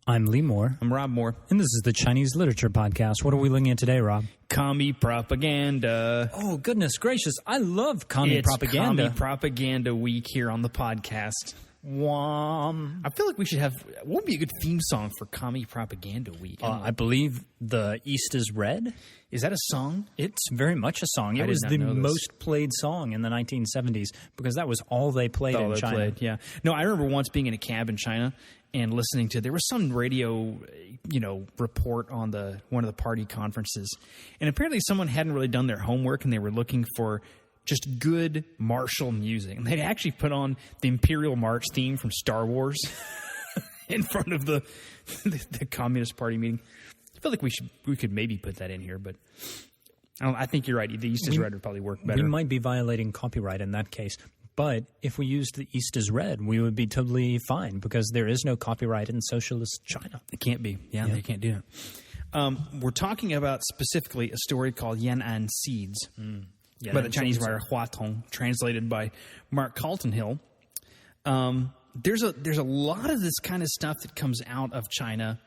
I'm Lee Moore. I'm Rob Moore. And this is the Chinese Literature Podcast. What are we looking at today, Rob? Commie propaganda. Oh, goodness gracious. I love commie propaganda. It's Commie Propaganda Week here on the podcast. I feel like we should have... What would be a good theme song for Commie Propaganda Week? I believe The East is Red. Is that a song? It's very much a song. It was the most played song in the 1970s because that was all they played in China. Yeah. No, I remember once being in a cab in China and listening to... There was some radio, report on one of the party conferences. And apparently someone hadn't really done their homework and they were looking for just good martial music. And they'd actually put on the Imperial March theme from Star Wars in front of the Communist Party meeting. I feel like we could maybe put that in here, but I think you're right. The East is Red would probably work better. We might be violating copyright in that case. But if we used The East is Red, we would be totally fine because there is no copyright in socialist China. It can't be. Yeah. They can't do it. We're talking about specifically a story called Yan'an Seeds. By the Chinese writer Hua Tong, translated by Mark Carlton Hill. There's a lot of this kind of stuff that comes out of China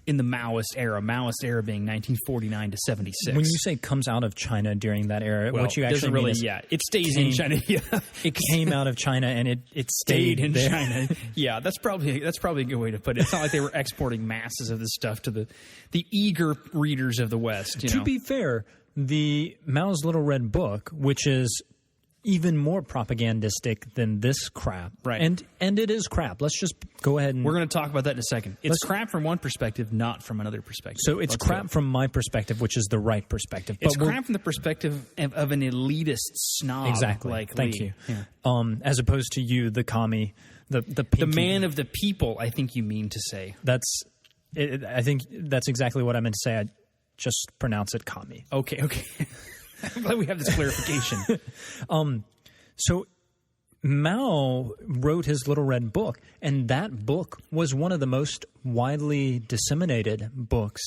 in the Maoist era being 1949 to 76. When you say comes out of China during that era, what you actually mean is... it stays in China. Yeah. It came out of China and it stayed in there. China. Yeah, that's probably a good way to put it. It's not like they were exporting masses of this stuff to the eager readers of the West. To be fair, the Mao's Little Red Book, which is even more propagandistic than this crap. Right. And it is crap. Let's just go ahead and... We're going to talk about that in a second. It's crap from one perspective, not from another perspective. So it's crap from my perspective, which is the right perspective. It's crap from the perspective of an elitist snob. Exactly. Like Thank Lee. you. Yeah. As opposed to you, the commie, the man of the people, I think you mean to say. I think that's exactly what I meant to say. I just pronounce it commie. Okay. I'm glad we have this clarification. So Mao wrote his Little Red Book, and that book was one of the most widely disseminated books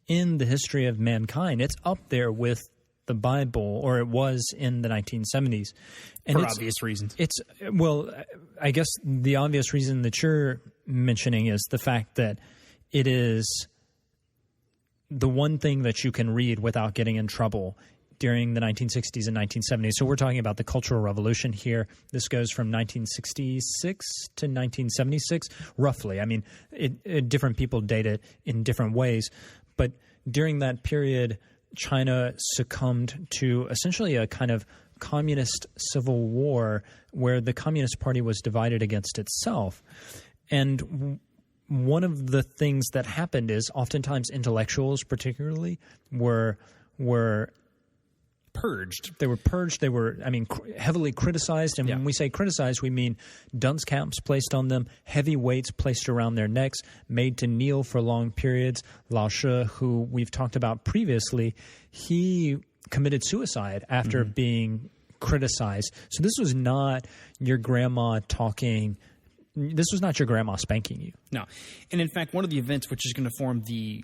in the history of mankind. It's up there with the Bible, or it was in the 1970s. And for obvious reasons. I guess the obvious reason that you're mentioning is the fact that it is the one thing that you can read without getting in trouble during the 1960s and 1970s. So we're talking about the Cultural Revolution here. This goes from 1966 to 1976, roughly. I mean, different people date it in different ways. But during that period, China succumbed to essentially a kind of communist civil war where the Communist Party was divided against itself. And one of the things that happened is oftentimes intellectuals particularly were purged. They were purged. They were, heavily criticized. And when we say criticized, we mean dunce caps placed on them, heavy weights placed around their necks, made to kneel for long periods. Lao She, who we've talked about previously, he committed suicide after being criticized. So this was not your grandma talking. This was not your grandma spanking you. No. And in fact, one of the events which is going to form the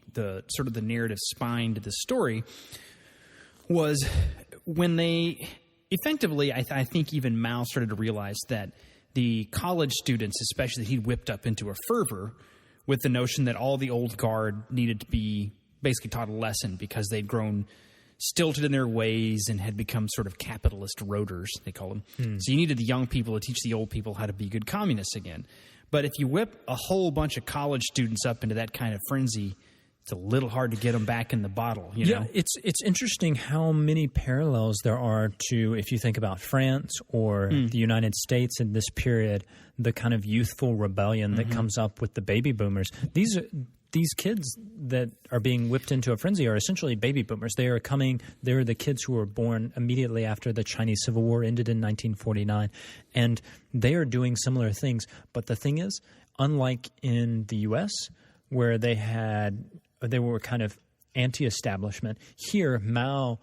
sort of the narrative spine to the story was when they effectively, I think even Mao started to realize that the college students, especially, that he whipped up into a fervor with the notion that all the old guard needed to be basically taught a lesson because they'd grown stilted in their ways and had become sort of capitalist roaders, they call them. So you needed the young people to teach the old people how to be good communists again. But if you whip a whole bunch of college students up into that kind of frenzy, it's a little hard to get them back in the bottle, you know? It's interesting how many parallels there are to, if you think about France or the United States in this period, the kind of youthful rebellion that comes up with the baby boomers. These kids that are being whipped into a frenzy are essentially baby boomers. They're the kids who were born immediately after the Chinese Civil War ended in 1949, and they are doing similar things. But the thing is, unlike in the U.S., where they were kind of anti-establishment, here Mao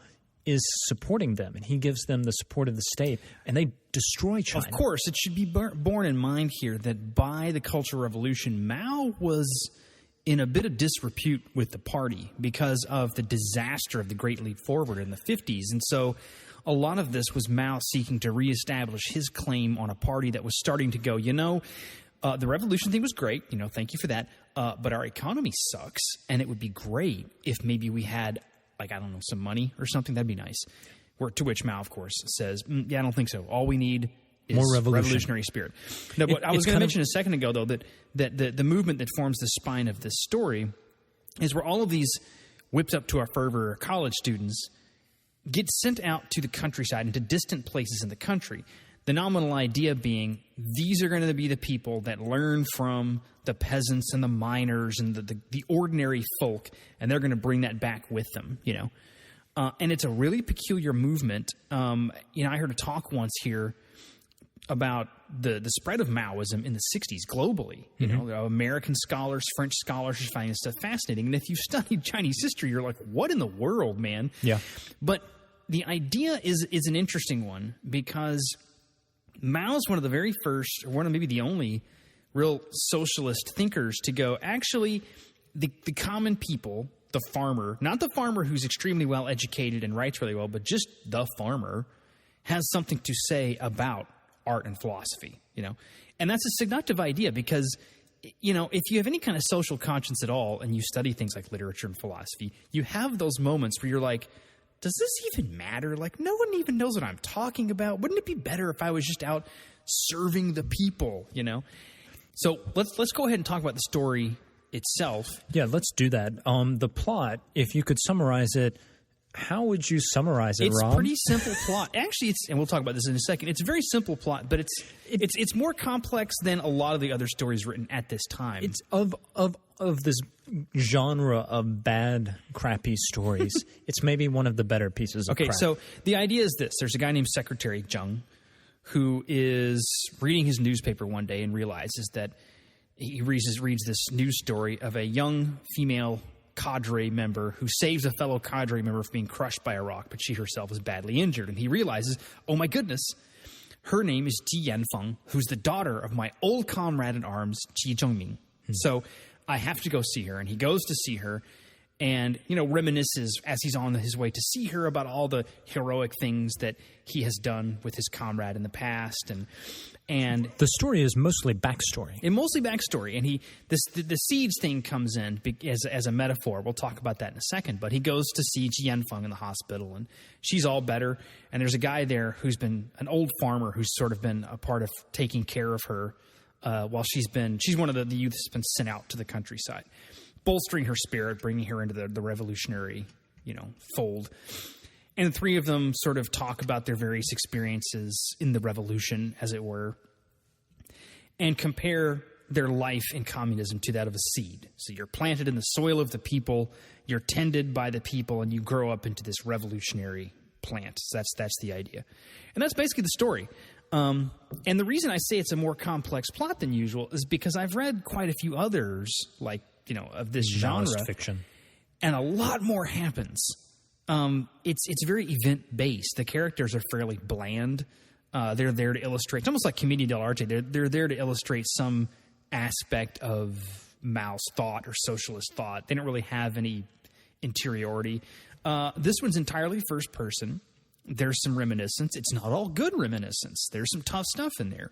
is supporting them, and he gives them the support of the state, and they destroy China. Of course, it should be borne in mind here that by the Cultural Revolution, Mao was in a bit of disrepute with the party because of the disaster of the Great Leap Forward in the 50s. And so a lot of this was Mao seeking to reestablish his claim on a party that was starting to go, the revolution thing was great, thank you for that. but our economy sucks, and it would be great if maybe we had, like, I don't know, some money or something. That'd be nice. To which Mao, of course, says, yeah, I don't think so. All we need is more revolutionary spirit. No, but I was going to mention a second ago, though, that the movement that forms the spine of this story is where all of these whipped up to our fervor college students get sent out to the countryside and to distant places in the country. The nominal idea being these are going to be the people that learn from the peasants and the miners and the ordinary folk, and they're going to bring that back with them, you know. And it's a really peculiar movement. You know, I heard a talk once here about the spread of Maoism in the 60s globally. You know, American scholars, French scholars are finding this stuff fascinating. And if you studied Chinese history, you're like, what in the world, man? Yeah. But the idea is an interesting one because Mao's one of the very first, or one of maybe the only real socialist thinkers to go, actually, the common people, the farmer, not the farmer who's extremely well educated and writes really well, but just the farmer, has something to say about art and philosophy, you know? And that's a seductive idea because, you know, if you have any kind of social conscience at all and you study things like literature and philosophy, you have those moments where you're like, does this even matter? Like, no one even knows what I'm talking about. Wouldn't it be better if I was just out serving the people, you know? So let's go ahead and talk about the story itself. Yeah, let's do that. The plot, if you could summarize it, how would you summarize it, Rob? It's a pretty simple plot. Actually, and we'll talk about this in a second. It's a very simple plot, but it's more complex than a lot of the other stories written at this time. It's of this genre of bad, crappy stories. It's maybe one of the better pieces of crap. So the idea is this. There's a guy named Secretary Zheng who is reading his newspaper one day and realizes that he reads this news story of a young female cadre member who saves a fellow cadre member from being crushed by a rock, but she herself is badly injured. And he realizes, oh my goodness, her name is Ji Yanfeng, who's the daughter of my old comrade in arms, Ji Zhengming. So I have to go see her. And he goes to see her and, you know, reminisces as he's on his way to see her about all the heroic things that he has done with his comrade in the past. And the story is mostly backstory. And mostly backstory. And the seeds thing comes in as a metaphor. We'll talk about that in a second. But he goes to see Ji Yanfeng in the hospital, and she's all better. And there's a guy there who's been an old farmer who's sort of been a part of taking care of her while she's one of the youth that's been sent out to the countryside, bolstering her spirit, bringing her into the revolutionary, you know, fold. And the three of them sort of talk about their various experiences in the revolution, as it were, and compare their life in communism to that of a seed. So you're planted in the soil of the people, you're tended by the people, and you grow up into this revolutionary plant. So that's the idea. And that's basically the story. And the reason I say it's a more complex plot than usual is because I've read quite a few others, like, you know, of this genre. Fiction. And a lot more happens. It's very event-based. The characters are fairly bland. They're there to illustrate. It's almost like Commedia dell'arte. They're there to illustrate some aspect of Mao's thought or socialist thought. They don't really have any interiority. This one's entirely first person. There's some reminiscence. It's not all good reminiscence. There's some tough stuff in there.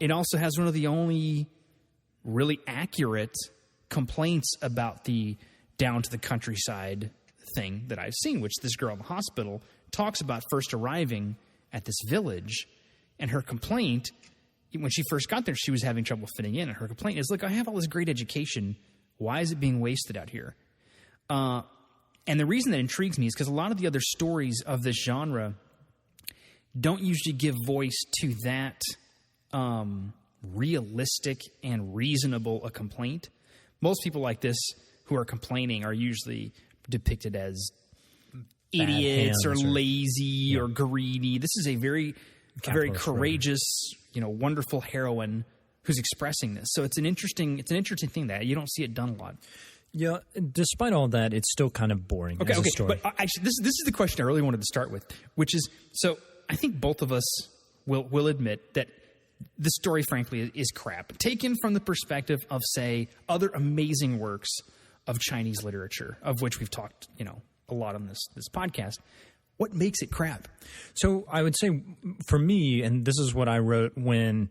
It also has one of the only really accurate complaints about the down to the countryside thing that I've seen, which this girl in the hospital talks about first arriving at this village, and her complaint, when she first got there, she was having trouble fitting in, and her complaint is, look, I have all this great education. Why is it being wasted out here? And the reason that intrigues me is because a lot of the other stories of this genre don't usually give voice to that realistic and reasonable a complaint. Most people like this who are complaining are usually depicted as idiots or lazy or greedy. This is a very courageous, you know, wonderful heroine who's expressing this. So it's an interesting thing that you don't see it done a lot. Yeah, despite all that, it's still kind of boring as a story. But actually, this is the question I really wanted to start with, which is, so I think both of us will admit that the story, frankly, is crap. Taken from the perspective of, say, other amazing works of Chinese literature, of which we've talked, you know, a lot on this podcast. What makes it crap? So I would say, for me, and this is what I wrote when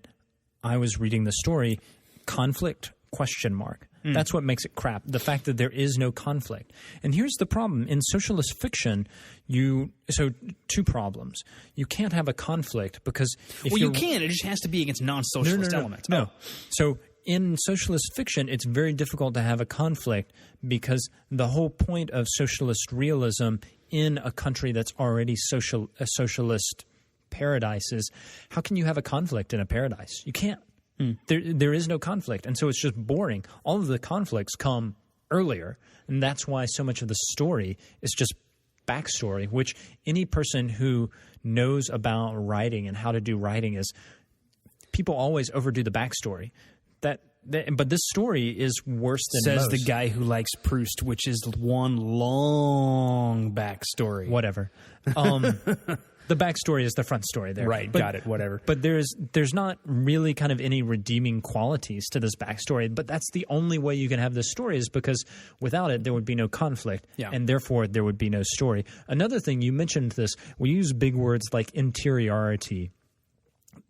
I was reading the story, conflict question mark. That's what makes it crap. The fact that there is no conflict. And here's the problem. In socialist fiction, so two problems. You can't have a conflict because you can. It just has to be against non-socialist elements. No. So in socialist fiction, it's very difficult to have a conflict because the whole point of socialist realism in a country that's already a socialist paradise is, how can you have a conflict in a paradise? You can't. There is no conflict, and so it's just boring. All of the conflicts come earlier, and that's why so much of the story is just backstory, which any person who knows about writing and how to do writing is, people always overdo the backstory. But this story is worse than most. Says the guy who likes Proust, which is one long backstory. Whatever. The backstory is the front story there. Right, got it, whatever. But there's not really kind of any redeeming qualities to this backstory, but that's the only way you can have this story, is because without it, there would be no conflict, and therefore there would be no story. Another thing, you mentioned this, we use big words like interiority.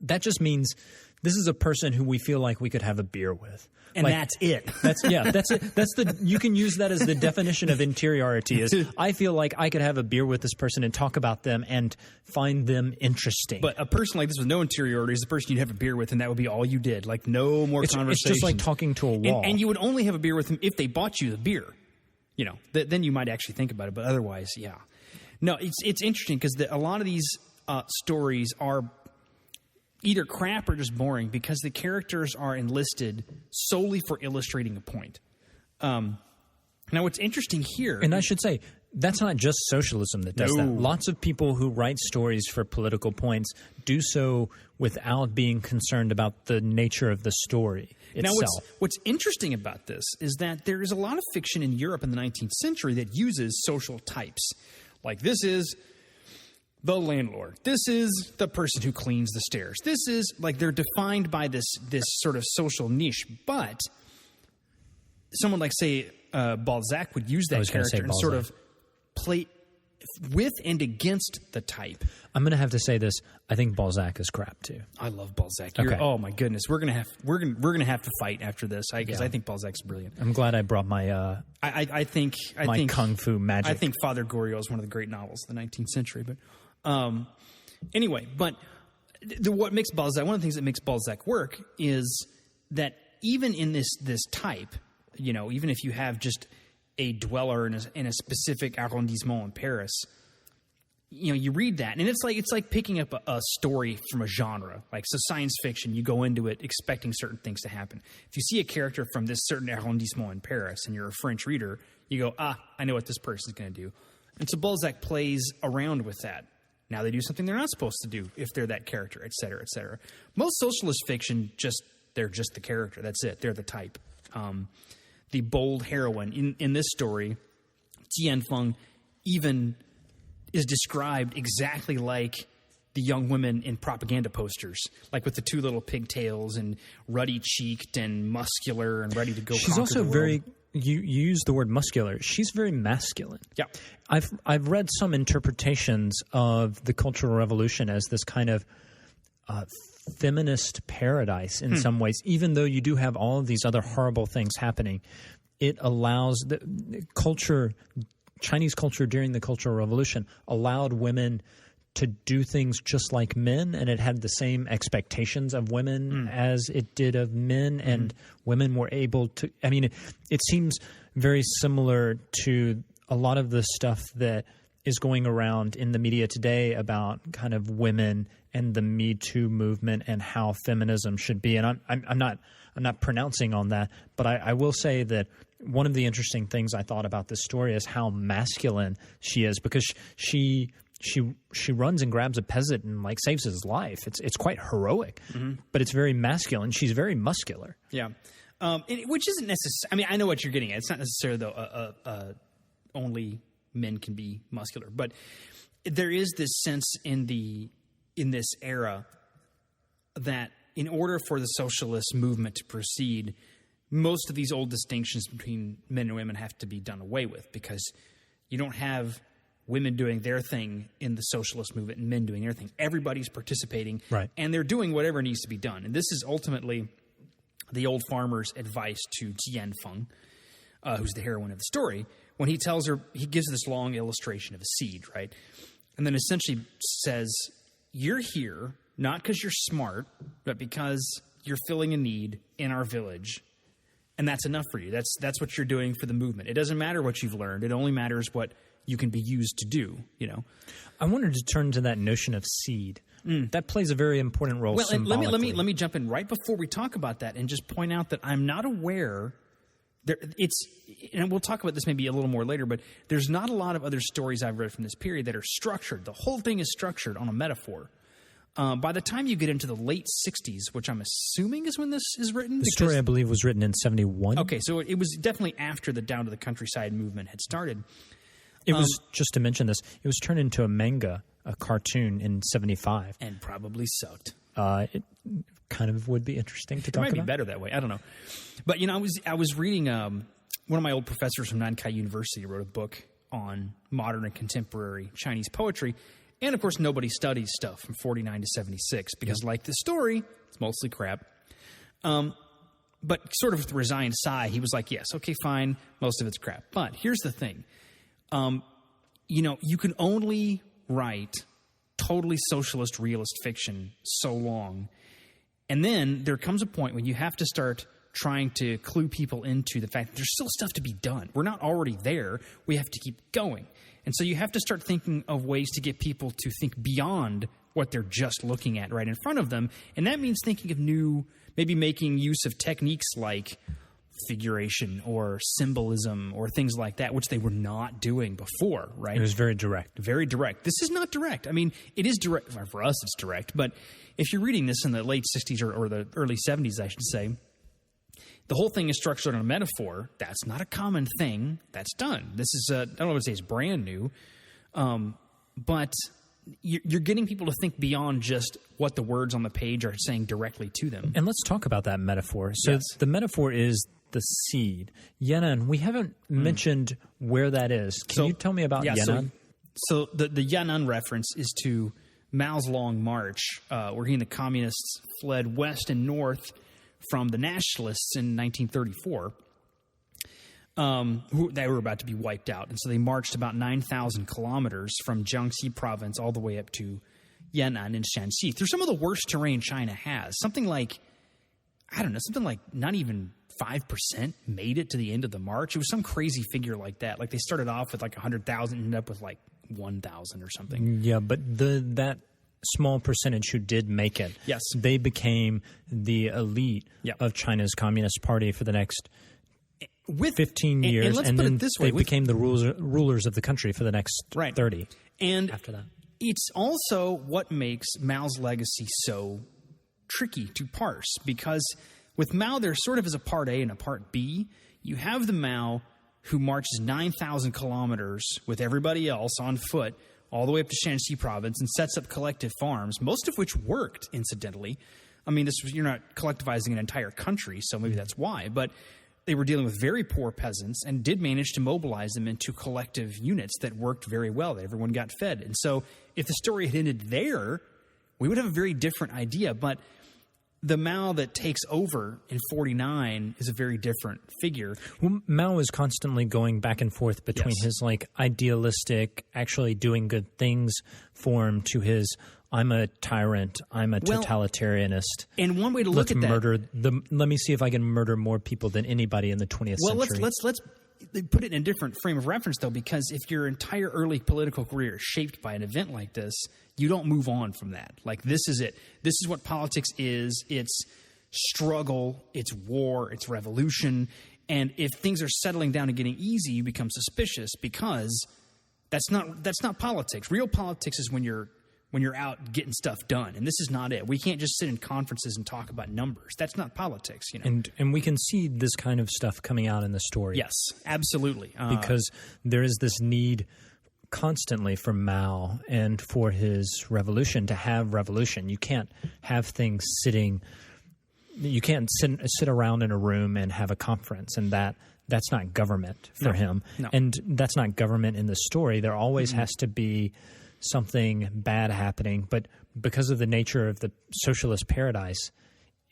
That just means this is a person who we feel like we could have a beer with. And that's it. That's it. You can use that as the definition of interiority, is I feel like I could have a beer with this person and talk about them and find them interesting. But a person like this with no interiority is the person you'd have a beer with, and that would be all you did. Like, no more conversation. It's just like talking to a wall. And you would only have a beer with them if they bought you the beer. You know, then you might actually think about it. But otherwise, yeah. No, it's interesting because a lot of these stories are either crap or just boring because the characters are enlisted solely for illustrating a point. Now, what's interesting here... And I should say, that's not just socialism that does that. Lots of people who write stories for political points do so without being concerned about the nature of the story itself. Now, what's interesting about this is that there is a lot of fiction in Europe in the 19th century that uses social types. Like, this is the landlord. This is the person who cleans the stairs. This is, like, they're defined by this sort of social niche. But someone like, say, Balzac would use that character and sort of play with and against the type. I'm going to have to say this. I think Balzac is crap too. I love Balzac. Okay. Oh my goodness, we're gonna have to fight after this because I think Balzac's brilliant. I'm glad I brought my I think kung fu magic. I think Father Goriot is one of the great novels of the 19th century. But anyway, but what makes Balzac, one of the things that makes Balzac work is that even in this type, you know, even if you have just a dweller in a specific arrondissement in Paris, you know, you read that and it's like picking up a story from a genre. Like, so science fiction, you go into it expecting certain things to happen. If you see a character from this certain arrondissement in Paris and you're a French reader, you go, I know what this person's going to do. And so Balzac plays around with that. Now they do something they're not supposed to do if they're that character, et cetera, et cetera. Most socialist fiction, they're just the character. That's it. They're the type. The bold heroine in this story, Tian Feng, even is described exactly like the young women in propaganda posters, like with the two little pigtails and ruddy-cheeked and muscular and ready to go. She's also very. You use the word muscular. She's very masculine. Yeah, I've read some interpretations of the Cultural Revolution as this kind of feminist paradise in some ways, even though you do have all of these other horrible things happening. It allows the culture, Chinese culture during the Cultural Revolution allowed women to do things just like men, and it had the same expectations of women as it did of men, and women were able to, I mean, it seems very similar to a lot of the stuff that is going around in the media today about kind of women and the Me Too movement and how feminism should be. And I'm not pronouncing on that, but I will say that one of the interesting things I thought about this story is how masculine she is, because she runs and grabs a peasant and like saves his life. It's quite heroic, but it's very masculine. She's very muscular. Yeah, which isn't necessary. I mean, I know what you're getting at. It's not necessarily though only men can be muscular, but there is this sense in this era that in order for the socialist movement to proceed, most of these old distinctions between men and women have to be done away with, because you don't have women doing their thing in the socialist movement and men doing their thing. Everybody's participating, right, and they're doing whatever needs to be done. And this is ultimately the old farmer's advice to Jianfeng, who's the heroine of the story, when he tells her, he gives this long illustration of a seed, right? And then essentially says, you're here not because you're smart, but because you're filling a need in our village. And that's enough for you. That's what you're doing for the movement. It doesn't matter what you've learned. It only matters what you can be used to do, you know. I wanted to turn to that notion of seed. That plays a very important role Well, and symbolically. let me jump in right before we talk about that and just point out that I'm not aware and we'll talk about this maybe a little more later, but there's not a lot of other stories I've read from this period that are structured. The whole thing is structured on a metaphor. By the time you get into the late 60s, which I'm assuming is when this is written. The story, I believe, was written in 71. Okay, so it was definitely after the Down to the Countryside movement had started. It was, just to mention this, it was turned into a manga, a cartoon in 75. And probably sucked. It kind of would be interesting to talk about. It might be better that way. I don't know. But, you know, I was reading one of my old professors from Nankai University wrote a book on modern and contemporary Chinese poetry. And, of course, nobody studies stuff from 49 to 76 because, like the story, it's mostly crap. But sort of with a resigned sigh, he was like, yes, okay, fine, most of it's crap. But here's the thing. You know, you can only write totally socialist realist fiction so long. And then there comes a point when you have to start trying to clue people into the fact that there's still stuff to be done. We're not already there. We have to keep going. And so you have to start thinking of ways to get people to think beyond what they're just looking at right in front of them. And that means thinking of new, maybe making use of techniques like figuration or symbolism or things like that, which they were not doing before, right? It was very direct. Very direct. This is not direct. I mean, it is direct. For us, it's direct. But if you're reading this in the late 60s or the early 70s, I should say, the whole thing is structured on a metaphor. That's not a common thing. That's done. This is, I don't know what to say, it's brand new. But you're getting people to think beyond just what the words on the page are saying directly to them. And let's talk about that metaphor. So the metaphor is the seed. Yan'an, we haven't mentioned where that is. Can you tell me about Yan'an? So the Yan'an reference is to Mao's Long March, where he and the communists fled west and north from the nationalists in 1934, they were about to be wiped out. And so they marched about 9,000 kilometers from Jiangxi province all the way up to Yan'an in Shanxi, through some of the worst terrain China has. Something like not even 5% made it to the end of the march. It was some crazy figure like that. Like they started off with like 100,000 and ended up with like 1,000 or something. Yeah, but that small percentage who did make it, yes, they became the elite of China's Communist Party for the next 15 years. And let's put then it this way. They became the rulers of the country for the next 30. And after that, it's also what makes Mao's legacy so tricky to parse, because with Mao, there sort of is a part A and a part B. You have the Mao who marches 9,000 kilometers with everybody else on foot all the way up to Shanxi province and sets up collective farms, most of which worked, incidentally. I mean, you're not collectivizing an entire country, so maybe that's why. But they were dealing with very poor peasants and did manage to mobilize them into collective units that worked very well. Everyone got fed. And so if the story had ended there, we would have a very different idea. But the Mao that takes over in 49 is a very different figure. Well, Mao is constantly going back and forth between his like idealistic, actually doing good things form to his I'm a tyrant, I'm a totalitarianist. And one way to look at that, let me see if I can murder more people than anybody in the 20th century. Well, let's put it in a different frame of reference, though, because if your entire early political career is shaped by an event like this, you don't move on from that. Like, this is it. This is what politics is. It's struggle, it's war, it's revolution. And if things are settling down and getting easy, you become suspicious, because that's not politics. Real politics is when you're out getting stuff done. And this is not it. We can't just sit in conferences and talk about numbers. That's not politics, you know. And we can see this kind of stuff coming out in the story. Yes, absolutely. Because there is this need constantly for Mao and for his revolution to have revolution. You can't have things you can't sit around in a room and have a conference, and that's not government for him. No. And that's not government in the story. There always has to be something bad happening, but because of the nature of the socialist paradise,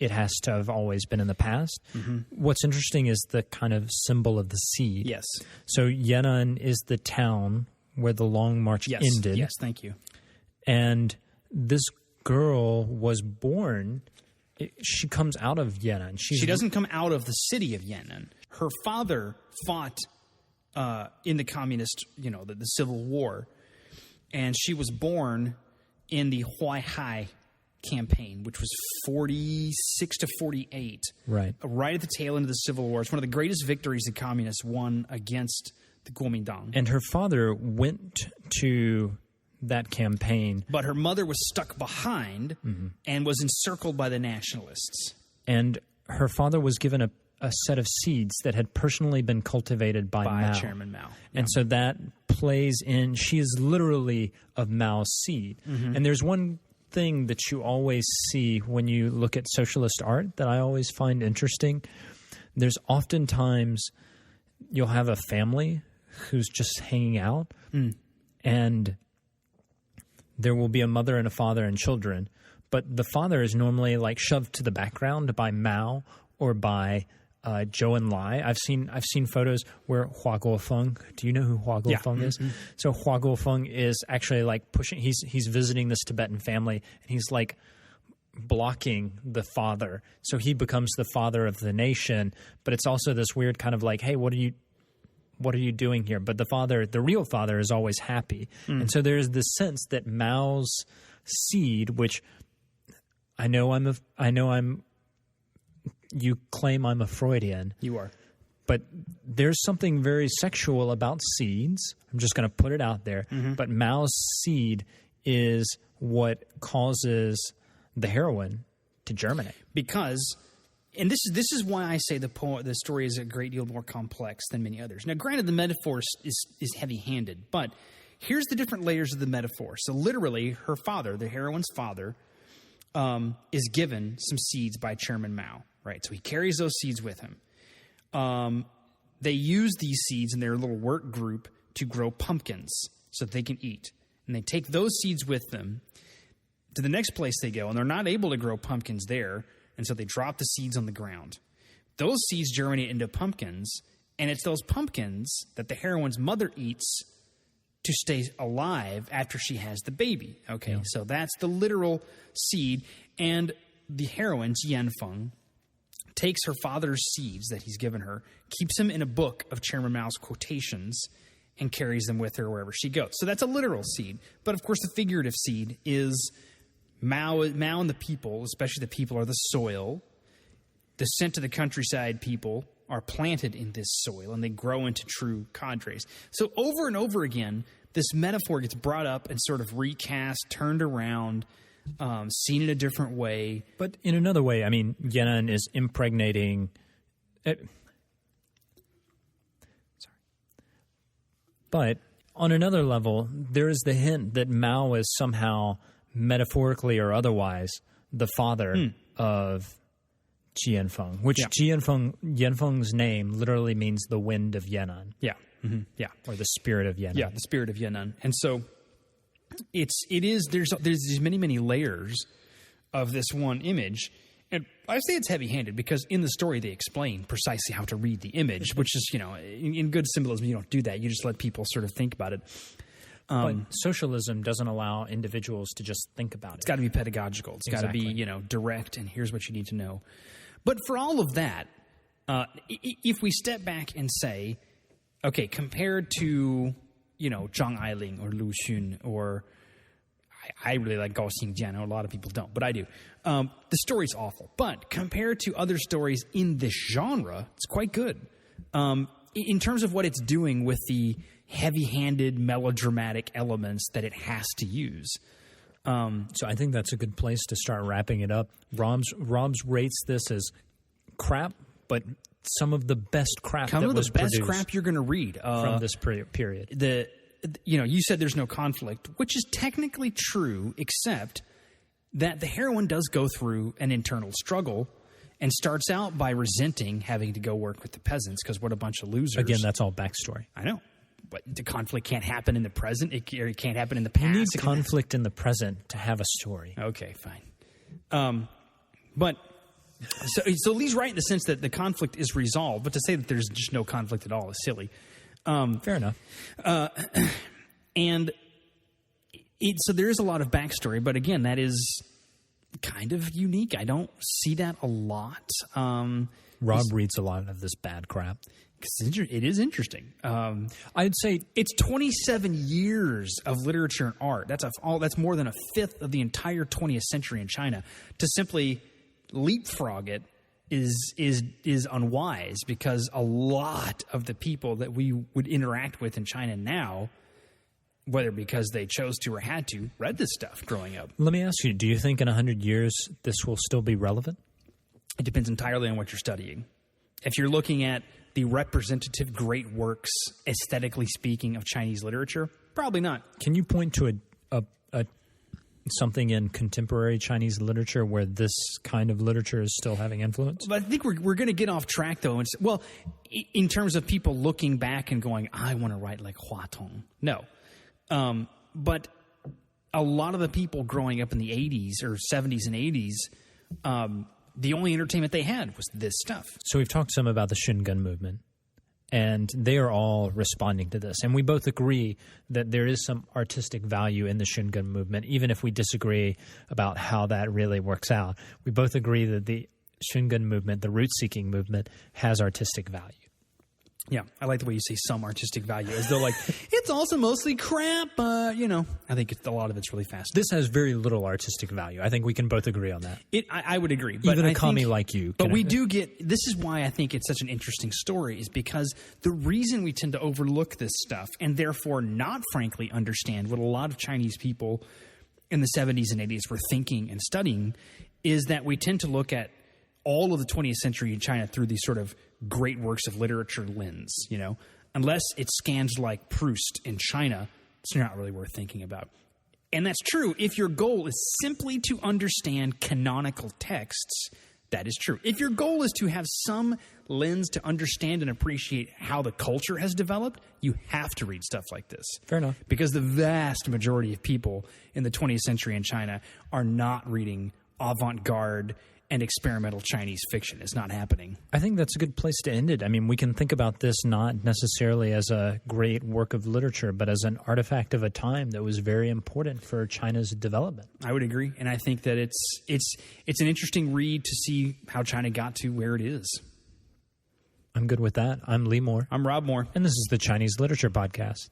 it has to have always been in the past. What's interesting is the kind of symbol of the seed. Yes. So Yan'an is the town where the Long March ended. Yes, thank you. And this girl was born. She comes out of Yan'an. She doesn't come out of the city of Yan'an. Her father fought in the communist, the Civil War, and she was born in the Hua Hai campaign, which was 46 to 48. Right at the tail end of the Civil War. It's one of the greatest victories the communists won against the Kuomintang. And her father went to that campaign. But her mother was stuck behind and was encircled by the nationalists. And her father was given a set of seeds that had personally been cultivated by Mao. Chairman Mao. And so that plays in. She is literally of Mao's seed. And there's one thing that you always see when you look at socialist art that I always find interesting. There's oftentimes you'll have a family who's just hanging out, and there will be a mother and a father and children, but the father is normally like shoved to the background by Mao or by Zhou Enlai. I've seen photos where Hua Guofeng. Do you know who Hua Guofeng is? So Hua Guofeng is actually like pushing. He's visiting this Tibetan family, and he's like blocking the father. So he becomes the father of the nation. But it's also this weird kind of like, hey, what are you doing here? But the real father, is always happy. And so there's this sense that Mao's seed, which you claim I'm a Freudian. You are. But there's something very sexual about seeds. I'm just going to put it out there. But Mao's seed is what causes the heroine to germinate. Because, and this is why I say the story is a great deal more complex than many others. Now, granted, the metaphor is heavy-handed, but here's the different layers of the metaphor. So literally, her father, the heroine's father, is given some seeds by Chairman Mao. Right, so he carries those seeds with him. They use these seeds in their little work group to grow pumpkins so that they can eat. And they take those seeds with them to the next place they go, and they're not able to grow pumpkins there, and so they drop the seeds on the ground. Those seeds germinate into pumpkins, and it's those pumpkins that the heroine's mother eats to stay alive after she has the baby. Okay, so that's the literal seed, and the heroine, Jianfeng, takes her father's seeds that he's given her, keeps them in a book of Chairman Mao's quotations, and carries them with her wherever she goes. So that's a literal seed. But of course, the figurative seed is Mao and the people, especially the people, are the soil. The sent to the countryside people are planted in this soil, and they grow into true cadres. So over and over again, this metaphor gets brought up and sort of recast, turned around, seen in a different way. But in another way, I mean, Yan'an is impregnating... But on another level, there is the hint that Mao is somehow, metaphorically or otherwise, the father of Jianfeng, which Yanfeng's name literally means the wind of Yan'an. Yeah. Yeah. Or the spirit of Yan'an. Yeah, the spirit of Yan'an. And so... there's these many layers of this one image, and I say it's heavy-handed because in the story they explain precisely how to read the image, which is, in good symbolism you don't do that, you just let people sort of think about it. But socialism doesn't allow individuals to just think about it. It's got to be pedagogical. It's got to be direct, and here's what you need to know. But for all of that, if we step back and say, okay, compared to Zhang Ailing or Lu Xun, or I really like Gao Xingjian. A lot of people don't, but I do. The story's awful, but compared to other stories in this genre, it's quite good. In terms of what it's doing with the heavy-handed, melodramatic elements that it has to use. So I think that's a good place to start wrapping it up. Robs rates this as crap, but some of the best crap that was produced. Some of the best crap you're going to read from this period. You said there's no conflict, which is technically true, except that the heroine does go through an internal struggle and starts out by resenting having to go work with the peasants because what a bunch of losers. Again, that's all backstory. I know. But the conflict can't happen in the present. It can't happen in the past. You need conflict in the present to have a story. Okay, fine. But So Lee's right in the sense that the conflict is resolved, but to say that there's just no conflict at all is silly. Fair enough. And so there is a lot of backstory, but again, that is kind of unique. I don't see that a lot. Rob reads a lot of this bad crap. It is interesting. I'd say it's 27 years of literature and art. That's more than a fifth of the entire 20th century in China. To simply leapfrog it is unwise, because a lot of the people that we would interact with in China now, whether because they chose to or had to, read this stuff growing up. Let me ask you, do you think in 100 years this will still be relevant? It depends entirely on what you're studying. If you're looking at the representative great works, aesthetically speaking, of Chinese literature, probably not. Can you point to a something in contemporary Chinese literature where this kind of literature is still having influence? But I think we're going to get off track, though. Well, in terms of people looking back and going, I want to write like Hua Tong. No. But a lot of the people growing up in the 80s or 70s and 80s, the only entertainment they had was this stuff. So we've talked some about the Shingun movement, and they are all responding to this. And we both agree that there is some artistic value in the Shingun movement, even if we disagree about how that really works out. We both agree that the Shingun movement, the root-seeking movement, has artistic value. Yeah, I like the way you say some artistic value, as though like, it's also mostly crap, I think a lot of it's really fast. This has very little artistic value. I think we can both agree on that. I would agree. But even a commie like you. But we do get, this is why I think it's such an interesting story, is because the reason we tend to overlook this stuff, and therefore not frankly understand what a lot of Chinese people in the 70s and 80s were thinking and studying, is that we tend to look at all of the 20th century in China through these sort of great works of literature lens, unless it's scans like Proust in China, it's not really worth thinking about. And that's true. If your goal is simply to understand canonical texts, that is true. If your goal is to have some lens to understand and appreciate how the culture has developed, you have to read stuff like this. Fair enough. Because the vast majority of people in the 20th century in China are not reading avant-garde and experimental Chinese fiction. It's not happening. I think that's a good place to end it. I mean, we can think about this not necessarily as a great work of literature, but as an artifact of a time that was very important for China's development. I would agree, and I think that it's an interesting read to see how China got to where it is. I'm good with that. I'm Lee Moore. I'm Rob Moore. And this is the Chinese Literature Podcast.